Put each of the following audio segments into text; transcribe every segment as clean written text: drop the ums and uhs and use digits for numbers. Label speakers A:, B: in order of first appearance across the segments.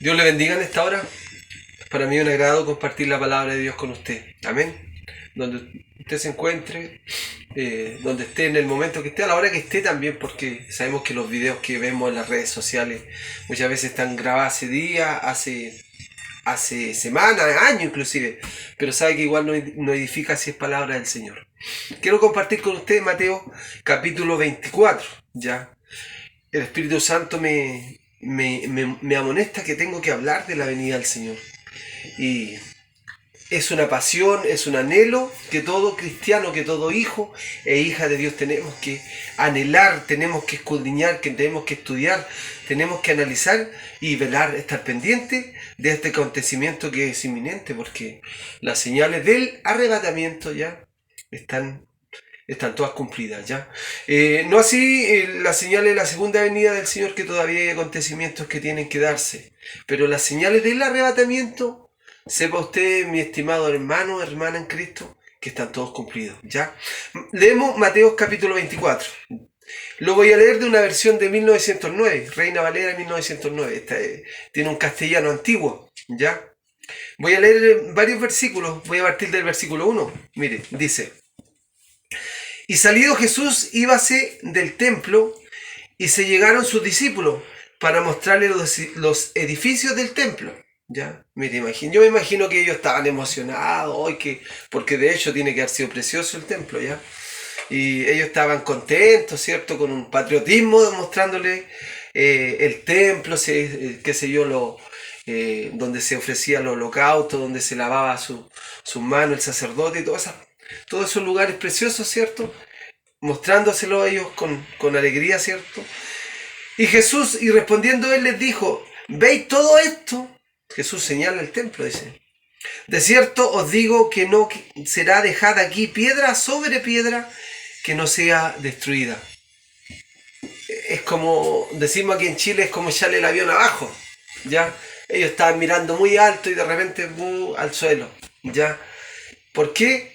A: Dios le bendiga en esta hora. Para mí es un agrado compartir la palabra de Dios con usted. Amén. Donde usted se encuentre, donde esté, en el momento que esté, a la hora que esté también, porque sabemos que los videos que vemos en las redes sociales muchas veces están grabados hace días, hace semanas, años inclusive, pero sabe que igual no edifica si es palabra del Señor. Quiero compartir con usted Mateo capítulo 24, ¿ya? El Espíritu Santo me amonesta que tengo que hablar de la venida del Señor. Y es una pasión, es un anhelo que todo cristiano, que todo hijo e hija de Dios tenemos que anhelar, tenemos que escudriñar, que tenemos que estudiar, tenemos que analizar y velar, estar pendiente de este acontecimiento que es inminente, porque las señales del arrebatamiento ya están todas cumplidas, ¿ya? No así las señales de la segunda venida del Señor, que todavía hay acontecimientos que tienen que darse. Pero las señales del arrebatamiento, sepa usted, mi estimado hermano, hermana en Cristo, que están todos cumplidos, ¿ya? Leemos Mateo capítulo 24. Lo voy a leer de una versión de 1909, Reina Valera 1909. Esta, tiene un castellano antiguo, ¿ya? Voy a leer varios versículos, voy a partir del versículo 1. Mire, dice: Y salido Jesús íbase del templo, y se llegaron sus discípulos para mostrarle los edificios del templo. ¿Ya? Mire, yo me imagino que ellos estaban emocionados hoy, porque de hecho tiene que haber sido precioso el templo, ¿ya? Y ellos estaban contentos, ¿cierto? Con un patriotismo demostrándole el templo, qué sé yo, donde se ofrecía el holocausto, donde se lavaba sus manos el sacerdote y todos esos lugares preciosos, ¿cierto? Mostrándoselo a ellos con alegría, ¿cierto? Y Jesús, y respondiendo él, les dijo: ¿veis todo esto? Jesús señala el templo, dice: de cierto os digo que no será dejada aquí piedra sobre piedra que no sea destruida. Es como, decimos aquí en Chile, es como echarle el avión abajo, ¿ya? Ellos estaban mirando muy alto y de repente al suelo, ¿ya? ¿Por qué?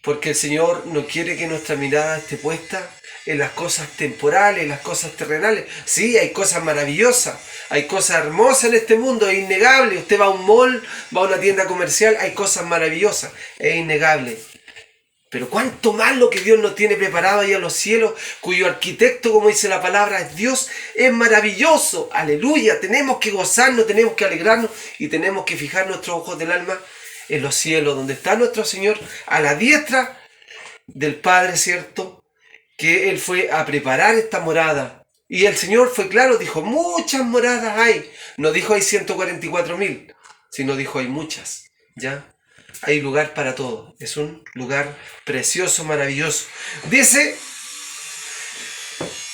A: Porque el Señor no quiere que nuestra mirada esté puesta en las cosas temporales, en las cosas terrenales. Sí, hay cosas maravillosas, hay cosas hermosas en este mundo, es innegable. Usted va a un mall, va a una tienda comercial, hay cosas maravillosas, es innegable. Pero cuánto más lo que Dios nos tiene preparado ahí a los cielos, cuyo arquitecto, como dice la palabra, es Dios, es maravilloso. Aleluya, tenemos que gozarnos, tenemos que alegrarnos y tenemos que fijar nuestros ojos del alma en los cielos, donde está nuestro Señor a la diestra del Padre, ¿cierto? Que Él fue a preparar esta morada. Y el Señor fue claro, dijo: muchas moradas hay. No dijo hay 144.000, sino dijo hay muchas, ¿ya? Hay lugar para todo. Es un lugar precioso, maravilloso. Dice,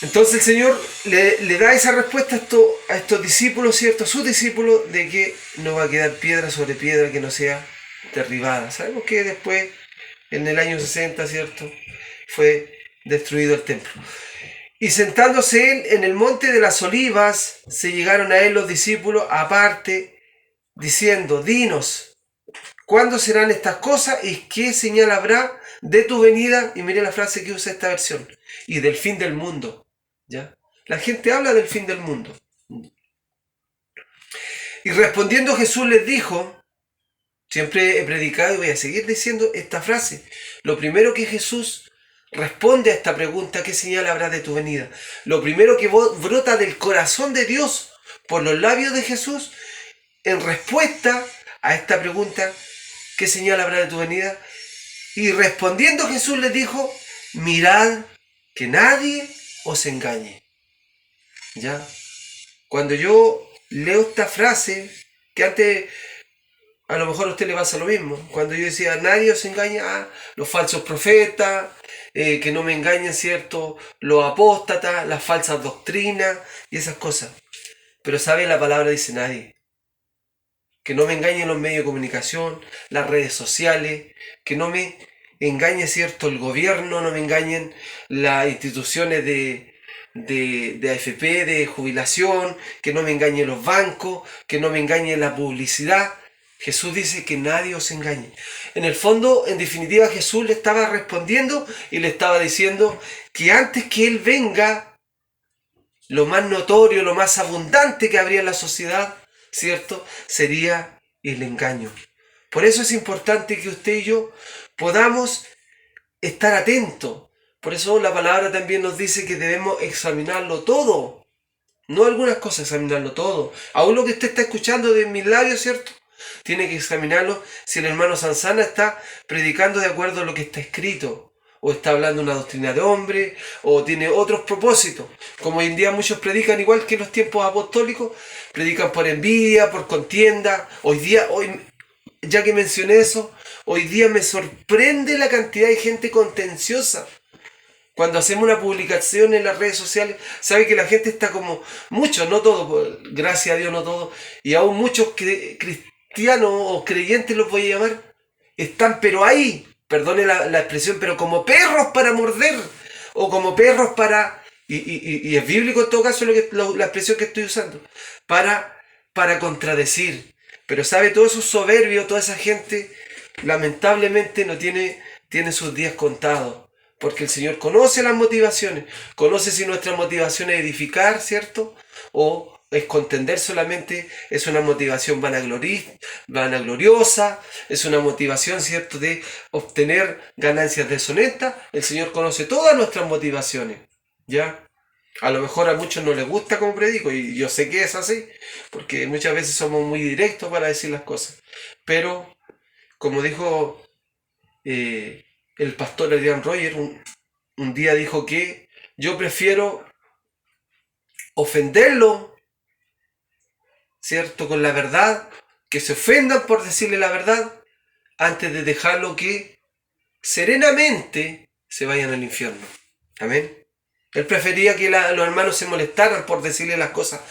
A: entonces el Señor le da esa respuesta a estos discípulos, ¿cierto? A sus discípulos, de que no va a quedar piedra sobre piedra que no sea derribada. Sabemos que después, en el año 60, ¿cierto?, fue destruido el templo. Y sentándose él en el monte de las olivas, se llegaron a él los discípulos aparte, diciendo: dinos, ¿cuándo serán estas cosas y qué señal habrá de tu venida? Y mire la frase que usa esta versión: y del fin del mundo. ¿Ya? La gente habla del fin del mundo. Y respondiendo Jesús les dijo, siempre he predicado y voy a seguir diciendo esta frase: lo primero que Jesús responde a esta pregunta, ¿qué señal habrá de tu venida?, lo primero que brota del corazón de Dios por los labios de Jesús en respuesta a esta pregunta, ¿qué señal habrá de tu venida? Y respondiendo Jesús les dijo: mirad que nadie os engañe. ¿Ya? Cuando yo leo esta frase, que antes a lo mejor a usted le pasa lo mismo, cuando yo decía nadie os engaña, los falsos profetas, que no me engañen, ¿cierto?, los apóstatas, las falsas doctrinas y esas cosas. Pero sabe, la palabra dice nadie. Que no me engañen los medios de comunicación, las redes sociales, que no me engañe, ¿cierto?, el gobierno, no me engañen las instituciones de AFP, de jubilación, que no me engañen los bancos, que no me engañe la publicidad. Jesús dice que nadie os engañe. En el fondo, en definitiva, Jesús le estaba respondiendo y le estaba diciendo que antes que Él venga, lo más notorio, lo más abundante que habría en la sociedad ¿cierto? Sería el engaño. Por eso es importante que usted y yo podamos estar atentos. Por eso la palabra también nos dice que debemos examinarlo todo. No algunas cosas, examinarlo todo. Aún lo que usted está escuchando de mis labios, ¿cierto? Tiene que examinarlo si el hermano Sanzana está predicando de acuerdo a lo que está escrito. O está hablando una doctrina de hombre, o tiene otros propósitos. Como hoy en día muchos predican igual que en los tiempos apostólicos, predican por envidia, por contienda. Hoy, ya que mencioné eso, hoy día me sorprende la cantidad de gente contenciosa. Cuando hacemos una publicación en las redes sociales, sabe que la gente está como, muchos, no todos, gracias a Dios no todos, y aún muchos cristianos o creyentes los voy a llamar, están pero ahí, perdone la expresión, pero como perros para morder, o como perros para, y es bíblico en todo caso la expresión que estoy usando, para contradecir. Pero sabe, todos esos soberbios, toda esa gente, lamentablemente no tiene sus días contados. Porque el Señor conoce las motivaciones, conoce si nuestra motivación es edificar, ¿cierto? O es contender solamente, es una motivación vanagloriosa, es una motivación, ¿cierto?, de obtener ganancias deshonestas. El Señor conoce todas nuestras motivaciones, ¿ya? A lo mejor a muchos no les gusta como predico, y yo sé que es así, porque muchas veces somos muy directos para decir las cosas. Pero, como dijo el pastor Adrian Roger, un día dijo que yo prefiero ofenderlo, ¿cierto?, con la verdad, que se ofendan por decirle la verdad, antes de dejarlo que serenamente se vayan al infierno. Amén. Él prefería que los hermanos se molestaran por decirle las cosas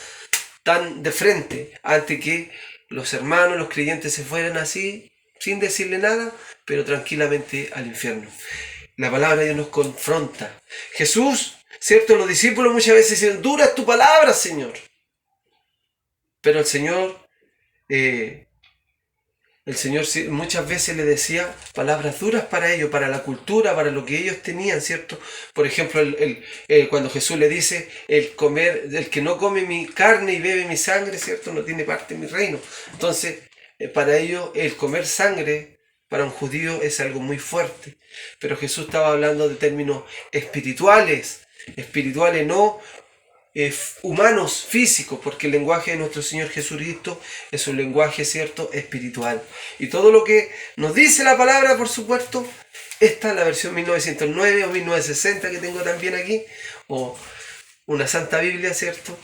A: tan de frente, antes que los hermanos, los creyentes se fueran así, sin decirle nada, pero tranquilamente al infierno. La palabra de Dios nos confronta. Jesús, ¿cierto? Los discípulos muchas veces dicen, dura es tu palabra, Señor. Pero el Señor muchas veces le decía palabras duras para ellos, para la cultura, para lo que ellos tenían, ¿cierto? Por ejemplo, cuando Jesús le dice, el que no come mi carne y bebe mi sangre, ¿cierto?, no tiene parte en mi reino. Entonces, para ellos, el comer sangre, para un judío, es algo muy fuerte. Pero Jesús estaba hablando de términos espirituales, no humanos, físicos, porque el lenguaje de nuestro Señor Jesucristo es un lenguaje, ¿cierto?, espiritual. Y todo lo que nos dice la palabra, por supuesto, esta es la versión 1909 o 1960 que tengo también aquí, o una Santa Biblia, ¿cierto?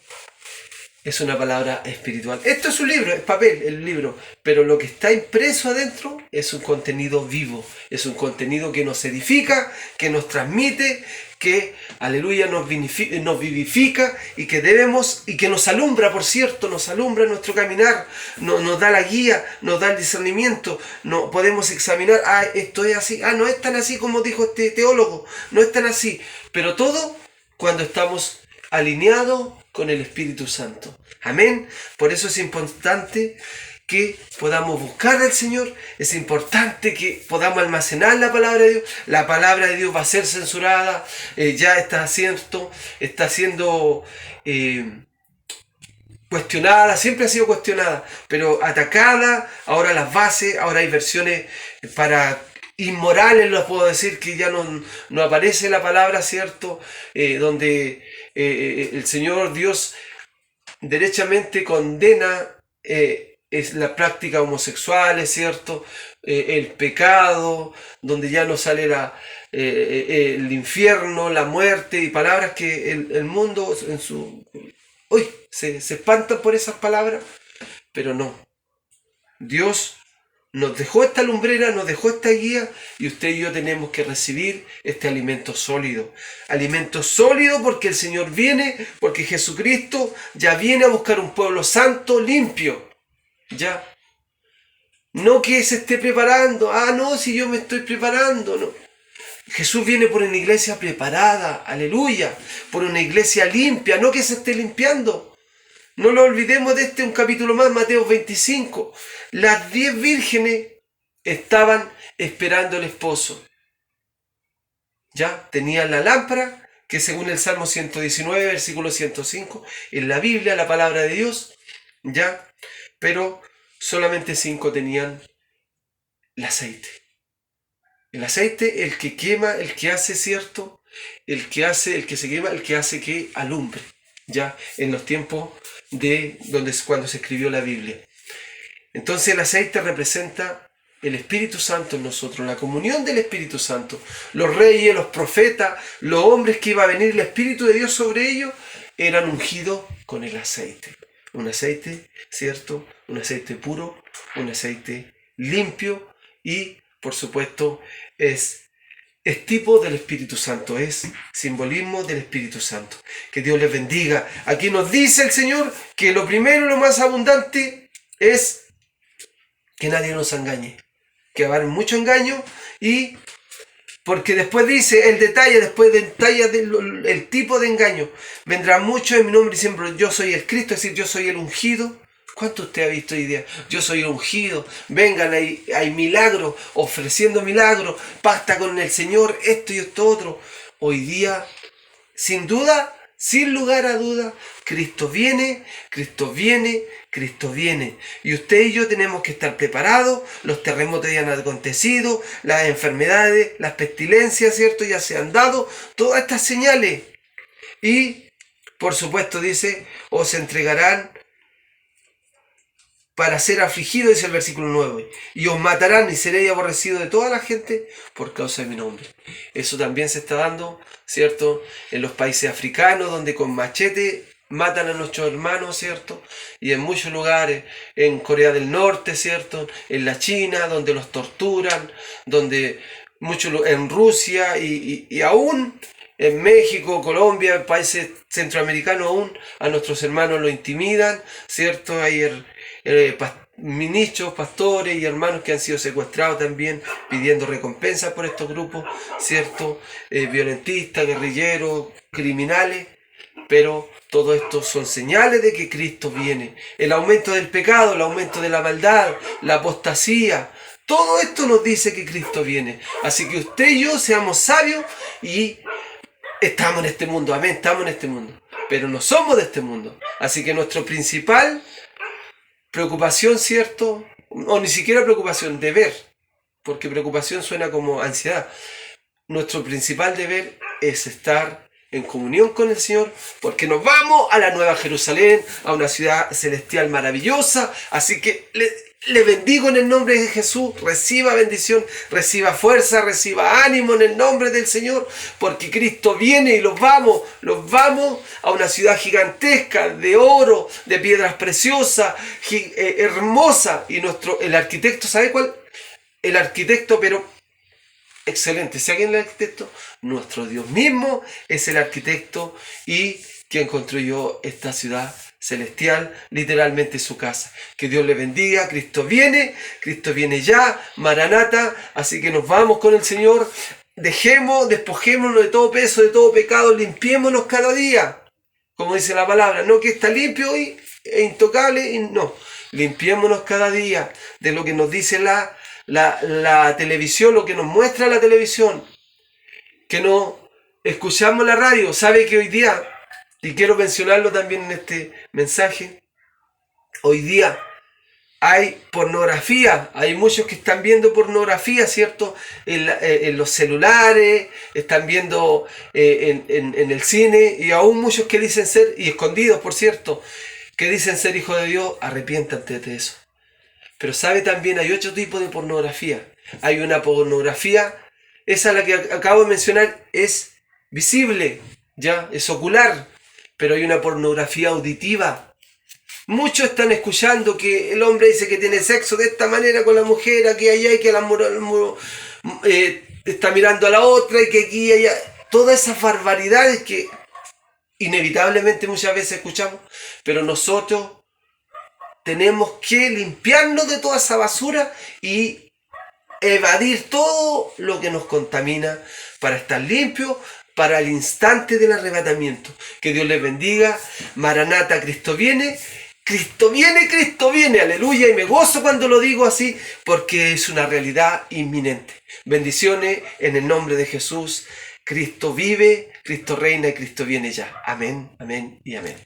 A: Es una palabra espiritual. Esto es un libro, es papel, el libro, pero lo que está impreso adentro es un contenido vivo, es un contenido que nos edifica, que nos transmite, que, aleluya, nos vivifica y que debemos, y que nos alumbra, por cierto, nos alumbra nuestro caminar, nos da la guía, nos da el discernimiento, podemos examinar, esto es así, no es tan así como dijo este teólogo, no es tan así, pero todo cuando estamos alineados con el Espíritu Santo. Amén. Por eso es importante que podamos buscar al Señor, es importante que podamos almacenar la palabra de Dios. La palabra de Dios va a ser censurada, ya está siendo cuestionada, siempre ha sido cuestionada, pero atacada. Ahora las bases, ahora hay versiones para inmorales, los puedo decir, que ya no aparece la palabra, ¿cierto? Donde el Señor Dios derechamente condena es la práctica homosexual, es cierto, el pecado, donde ya no sale el infierno, la muerte, y palabras que el mundo en su... Uy, se espantan por esas palabras, pero no. Dios nos dejó esta lumbrera, nos dejó esta guía, y usted y yo tenemos que recibir este alimento sólido. Alimento sólido porque el Señor viene, porque Jesucristo ya viene a buscar un pueblo santo, limpio. Ya. No que se esté preparando. No, si yo me estoy preparando. No. Jesús viene por una iglesia preparada, aleluya, por una iglesia limpia, no que se esté limpiando. No lo olvidemos de un capítulo más, Mateo 25. Las 10 vírgenes estaban esperando al esposo. Ya, tenían la lámpara, que según el Salmo 119, versículo 105, en la Biblia, la palabra de Dios, ya, pero solamente 5 tenían el aceite. El aceite, el que quema, el que hace, ¿cierto? El que se quema, el que hace que alumbre, ya en los tiempos cuando se escribió la Biblia. Entonces el aceite representa el Espíritu Santo en nosotros, la comunión del Espíritu Santo. Los reyes, los profetas, los hombres que iba a venir el Espíritu de Dios sobre ellos, eran ungidos con el aceite. Un aceite, ¿cierto? Un aceite puro, un aceite limpio y, por supuesto, es tipo del Espíritu Santo, es simbolismo del Espíritu Santo. Que Dios les bendiga. Aquí nos dice el Señor que lo primero y lo más abundante es que nadie nos engañe, que va a haber mucho engaño, y porque después dice el tipo de engaño. Vendrá mucho en mi nombre diciendo yo soy el Cristo, es decir, yo soy el ungido. ¿Cuánto usted ha visto hoy día? Yo soy el ungido, vengan, hay milagros, ofreciendo milagros, pacta con el Señor, esto y esto otro. Hoy día, sin duda, sin lugar a duda, Cristo viene, Cristo viene, Cristo viene. Y usted y yo tenemos que estar preparados. Los terremotos ya han acontecido, las enfermedades, las pestilencias, ¿cierto? Ya se han dado todas estas señales. Y, por supuesto, dice, os entregarán para ser afligido, dice el versículo 9, y os matarán y seréis aborrecidos de toda la gente por causa de mi nombre. Eso también se está dando, ¿cierto? En los países africanos, donde con machete matan a nuestros hermanos, ¿cierto? Y en muchos lugares, en Corea del Norte, ¿cierto? En la China, donde los torturan, en Rusia y aún en México, Colombia, países centroamericanos aún, a nuestros hermanos los intimidan, ¿cierto? Hay ministros, pastores y hermanos que han sido secuestrados también, pidiendo recompensas por estos grupos, ¿cierto? Violentistas, guerrilleros, criminales, pero todo esto son señales de que Cristo viene. El aumento del pecado, el aumento de la maldad, la apostasía, todo esto nos dice que Cristo viene. Así que usted y yo seamos sabios y estamos en este mundo, amén, estamos en este mundo, pero no somos de este mundo. Así que nuestro principal preocupación, ¿cierto? O ni siquiera preocupación, deber, porque preocupación suena como ansiedad. Nuestro principal deber es estar en comunión con el Señor, porque nos vamos a la Nueva Jerusalén, a una ciudad celestial maravillosa. Así que le bendigo en el nombre de Jesús, reciba bendición, reciba fuerza, reciba ánimo en el nombre del Señor, porque Cristo viene y los vamos a una ciudad gigantesca, de oro, de piedras preciosas, hermosa, y el arquitecto, ¿sabe cuál? El arquitecto, pero excelente. ¿Sabe quién es el arquitecto? Nuestro Dios mismo es el arquitecto y quien construyó esta ciudad celestial, literalmente su casa. Que Dios le bendiga. Cristo viene ya, Maranata. Así que nos vamos con el Señor. Despojémonos de todo peso, de todo pecado, limpiémonos cada día, como dice la palabra, no que está limpio y e intocable, no, limpiémonos cada día de lo que nos dice la televisión, lo que nos muestra la televisión, que no escuchamos la radio. Sabe que hoy día, y quiero mencionarlo también en este mensaje, hoy día hay pornografía, hay muchos que están viendo pornografía, ¿cierto? En los celulares, están viendo en el cine, y aún muchos que dicen ser, y escondidos por cierto, que dicen ser hijos de Dios. Arrepiéntate de eso. Pero sabe también, hay otro tipo de pornografía. Hay una pornografía, esa la que acabo de mencionar, es visible, ya, es ocular, pero hay una pornografía auditiva. Muchos están escuchando que el hombre dice que tiene sexo de esta manera con la mujer, aquí y allá, y que está mirando a la otra, y que aquí y allá. Todas esas barbaridades que inevitablemente muchas veces escuchamos, pero nosotros tenemos que limpiarnos de toda esa basura y evadir todo lo que nos contamina para estar limpios para el instante del arrebatamiento. Que Dios les bendiga. Maranata, Cristo viene. Cristo viene, Cristo viene, aleluya, y me gozo cuando lo digo así, porque es una realidad inminente. Bendiciones en el nombre de Jesús. Cristo vive, Cristo reina y Cristo viene ya. Amén, amén y amén.